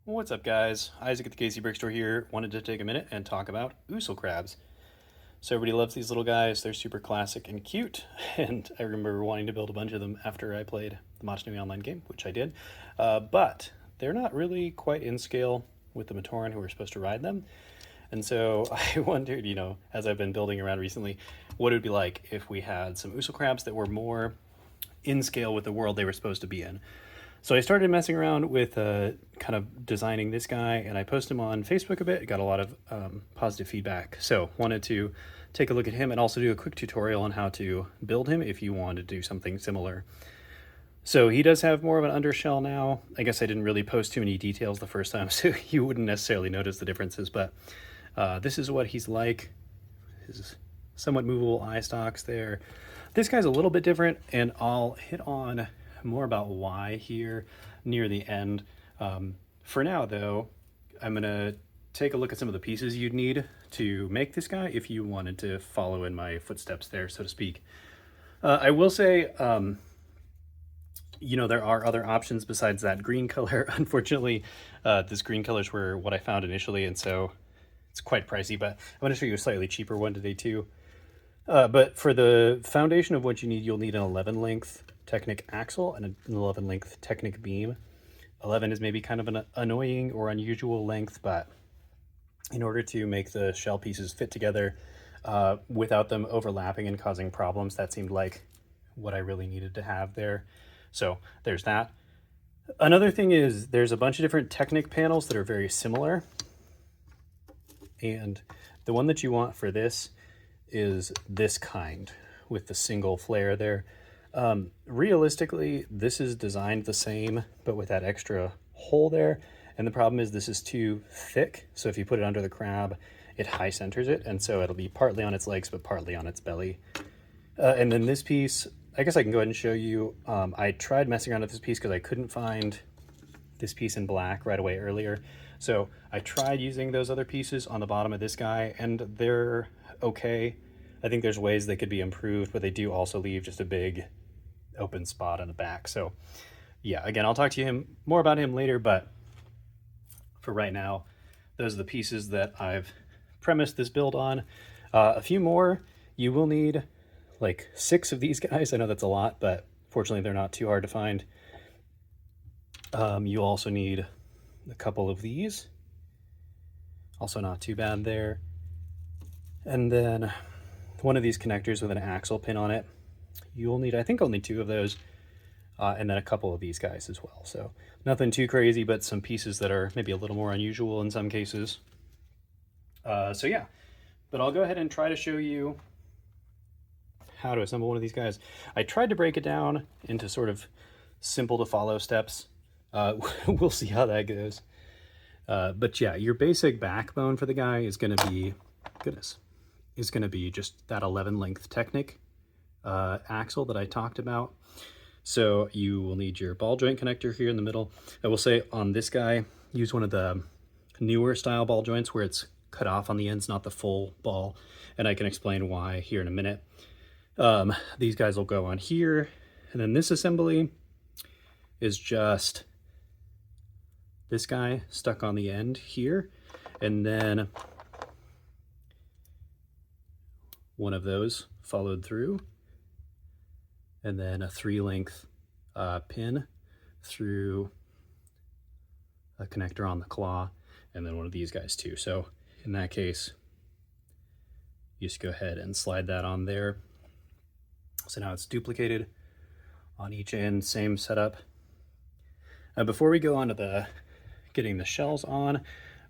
What's up, guys? Isaac at the Casey Brick Store here. Wanted to take a minute and talk about Usul crabs. So everybody loves these little guys. They're super classic and cute, and I remember wanting to build a bunch of them after I played the Machinui online game, which I did. But they're not really quite in scale with the Matoran who are supposed to ride them. And so I wondered, as I've been building around recently, what it would be like if we had some Usul crabs that were more in scale with the world they were supposed to be in. So I started messing around with kind of designing this guy, and I posted him on Facebook a bit. Got a lot of positive feedback. So wanted to take a look at him and also do a quick tutorial on how to build him if you want to do something similar. So he does have more of an undershell now. I guess I didn't really post too many details the first time, so you wouldn't necessarily notice the differences, but this is what he's like. His somewhat movable eye stalks there. This guy's a little bit different, and I'll hit on more about why here near the end. For now, though, I'm going to take a look at some of the pieces you'd need to make this guy if you wanted to follow in my footsteps there, so to speak. I will say, there are other options besides that green color. Unfortunately, this green colors were what I found initially, and so it's quite pricey, but I'm going to show you a slightly cheaper one today too. But for the foundation of what you need, you'll need an 11 length Technic axle and an 11 length Technic beam. 11 is maybe kind of an annoying or unusual length, but in order to make the shell pieces fit together without them overlapping and causing problems, that seemed like what I really needed to have there. So there's that. Another thing is there's a bunch of different Technic panels that are very similar. And the one that you want for this is this kind with the single flare there. Realistically, this is designed the same, but with that extra hole there. And the problem is this is too thick. So if you put it under the crab, it high centers it. And so it'll be partly on its legs, but partly on its belly. And then this piece, I guess I can go ahead and show you. I tried messing around with this piece because I couldn't find this piece in black right away earlier. So I tried using those other pieces on the bottom of this guy, and they're okay. I think there's ways they could be improved, but they do also leave just a big open spot on the back. So yeah, again, I'll talk to you more about him later, but for right now, those are the pieces that I've premised this build on. A few more. You will need like 6 of these guys. I know that's a lot, but fortunately they're not too hard to find. You also need a couple of these. Also not too bad there. And then one of these connectors with an axle pin on it. You'll need, I think, only 2 of those, and then a couple of these guys as well. So nothing too crazy, but some pieces that are maybe a little more unusual in some cases. So yeah, but I'll go ahead and try to show you how to assemble one of these guys. I tried to break it down into sort of simple to follow steps. We'll see how that goes. But yeah, your basic backbone for the guy is going to be, is going to be just that 11 length Technic axle that I talked about. So you will need your ball joint connector here in the middle. I will say on this guy, use one of the newer style ball joints where it's cut off on the ends, not the full ball. And I can explain why here in a minute. These guys will go on here. And then this assembly is just this guy stuck on the end here. And then one of those followed through. And then a 3 length pin through a connector on the claw, and then one of these guys too. So in that case, you just go ahead and slide that on there. So now it's duplicated on each end, same setup. Before we go on to getting the shells on,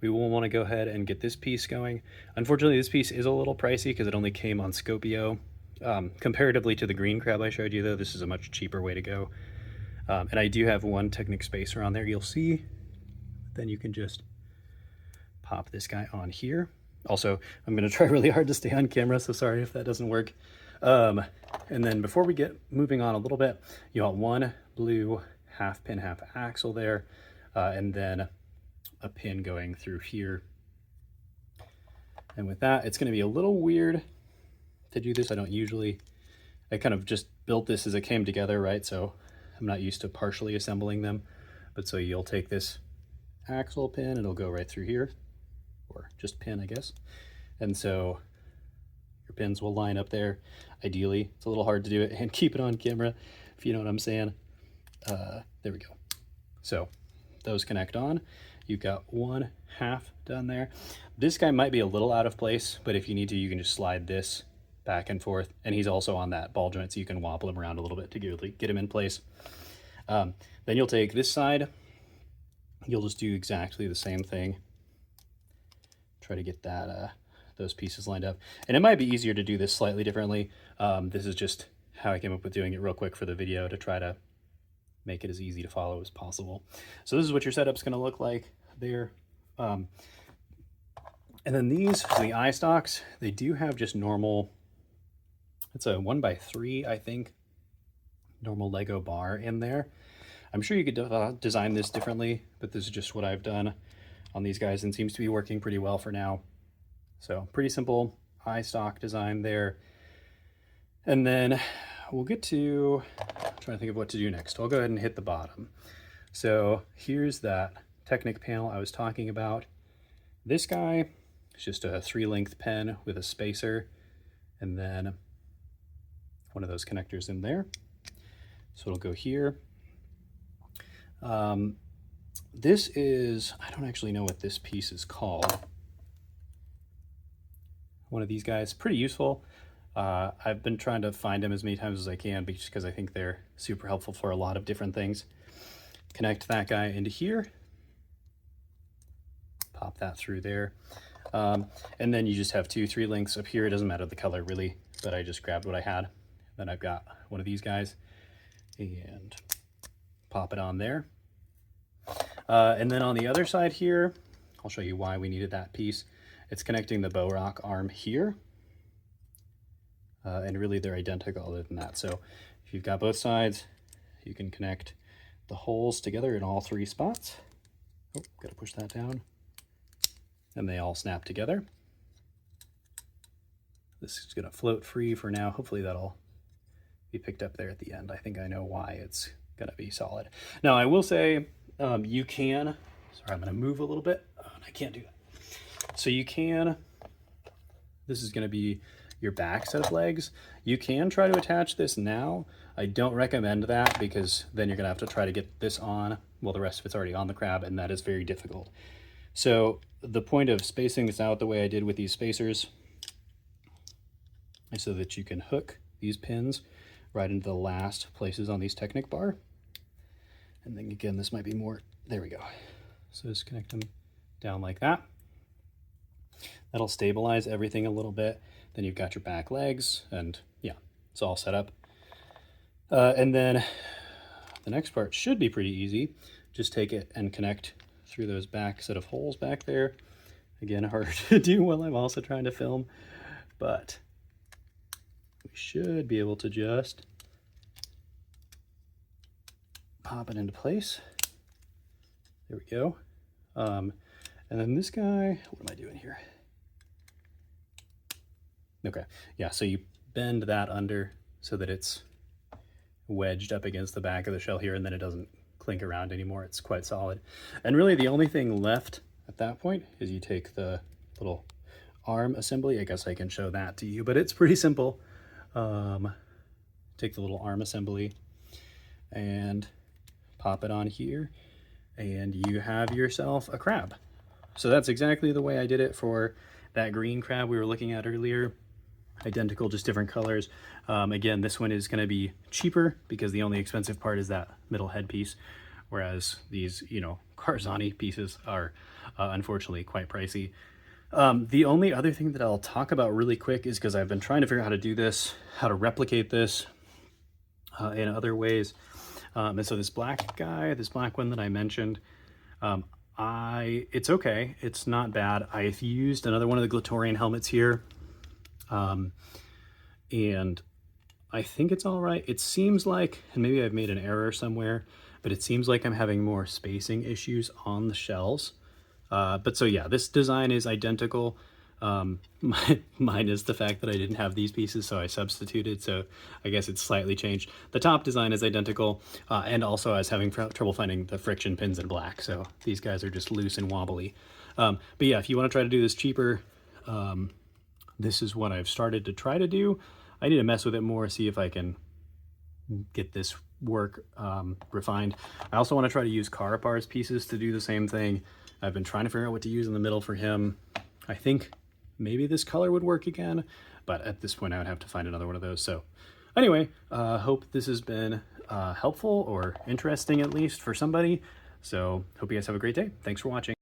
we will want to go ahead and get this piece going. Unfortunately, this piece is a little pricey because it only came on Scopio. Comparatively to the green crab I showed you, though, this is a much cheaper way to go. And I do have one Technic spacer on there, you'll see. Then you can just pop this guy on here. Also, I'm going to try really hard to stay on camera, so sorry if that doesn't work. And then before we get moving on a little bit, you want one blue half pin, half axle there, and then a pin going through here. And with that, it's going to be a little weird to do this. I kind of just built this as it came together, right? So I'm not used to partially assembling them, but so you'll take this axle pin, it'll go right through here, or just pin, I guess. And so your pins will line up there. Ideally, it's a little hard to do it and keep it on camera, if you know what I'm saying. There we go. So those connect on. You've got 1/2 done there. This guy might be a little out of place, but if you need to, you can just slide this back and forth. And he's also on that ball joint, so you can wobble him around a little bit to get him in place. Then you'll take this side. You'll just do exactly the same thing. Try to get that those pieces lined up. And it might be easier to do this slightly differently. This is just how I came up with doing it real quick for the video to try to make it as easy to follow as possible. So this is what your setup's going to look like there. And then these, the eye stalks, they do have just normal, it's a 1x3, I think, normal Lego bar in there. I'm sure you could design this differently, but this is just what I've done on these guys and seems to be working pretty well for now. So pretty simple eye stalk design there. And then we'll get to, I'm trying to think of what to do next. I'll go ahead and hit the bottom. So here's that Technic panel I was talking about. This guy is just a 3-length pen with a spacer and then one of those connectors in there. So it'll go here. This is, I don't actually know what this piece is called. One of these guys, pretty useful. I've been trying to find them as many times as I can just because I think they're super helpful for a lot of different things. Connect that guy into here. Pop that through there. And then you just have 2 3-lengths up here. It doesn't matter the color really, but I just grabbed what I had. Then I've got one of these guys and pop it on there. And then on the other side here, I'll show you why we needed that piece. It's connecting the bow rock arm here. And really they're identical other than that. So if you've got both sides, you can connect the holes together in all 3 spots. Oh, gotta push that down. And they all snap together. This is gonna float free for now. Hopefully that'll be picked up there at the end. I think I know why it's gonna be solid. Now I will say, you can, sorry, I'm gonna move a little bit. I can't do that. So you can, this is gonna be your back set of legs. You can try to attach this now. I don't recommend that because then you're gonna have to try to get this on. Well, the rest of it's already on the crab and that is very difficult. So the point of spacing this out the way I did with these spacers is so that you can hook these pins right into the last places on these Technic bar. And then again, this might be more, there we go. So just connect them down like that. That'll stabilize everything a little bit. Then you've got your back legs and yeah, it's all set up. And then the next part should be pretty easy. Just take it and connect through those back set of holes back there. Again, hard to do while I'm also trying to film, but we should be able to just pop it into place. There we go. And then this guy, what am I doing here? Okay, yeah, so you bend that under so that it's wedged up against the back of the shell here and then it doesn't clink around anymore. It's quite solid. And really the only thing left at that point is you take the little arm assembly. I guess I can show that to you, but it's pretty simple. Take the little arm assembly and pop it on here and you have yourself a crab. So that's exactly the way I did it for that green crab we were looking at earlier. Identical, just different colors. Again, this one is going to be cheaper because the only expensive part is that middle head piece, whereas these, you know, Carzani pieces are unfortunately quite pricey. The only other thing that I'll talk about really quick is because I've been trying to figure out how to do this, how to replicate this in other ways. And so this black guy, this black one that I mentioned, it's okay. It's not bad. I've used another one of the Glatorian helmets here. And I think it's all right. It seems like, and maybe I've made an error somewhere, but it seems like I'm having more spacing issues on the shells. But so yeah, this design is identical. Mine is the fact that I didn't have these pieces, so I substituted, so I guess it's slightly changed. The top design is identical, and also I was having trouble finding the friction pins in black, so these guys are just loose and wobbly. But yeah, if you want to try to do this cheaper, this is what I've started to try to do. I need to mess with it more, see if I can get this work refined. I also want to try to use Karapar's pieces to do the same thing. I've been trying to figure out what to use in the middle for him. I think maybe this color would work again, but at this point I would have to find another one of those. So anyway, hope this has been helpful or interesting, at least for somebody. So hope you guys have a great day. Thanks for watching.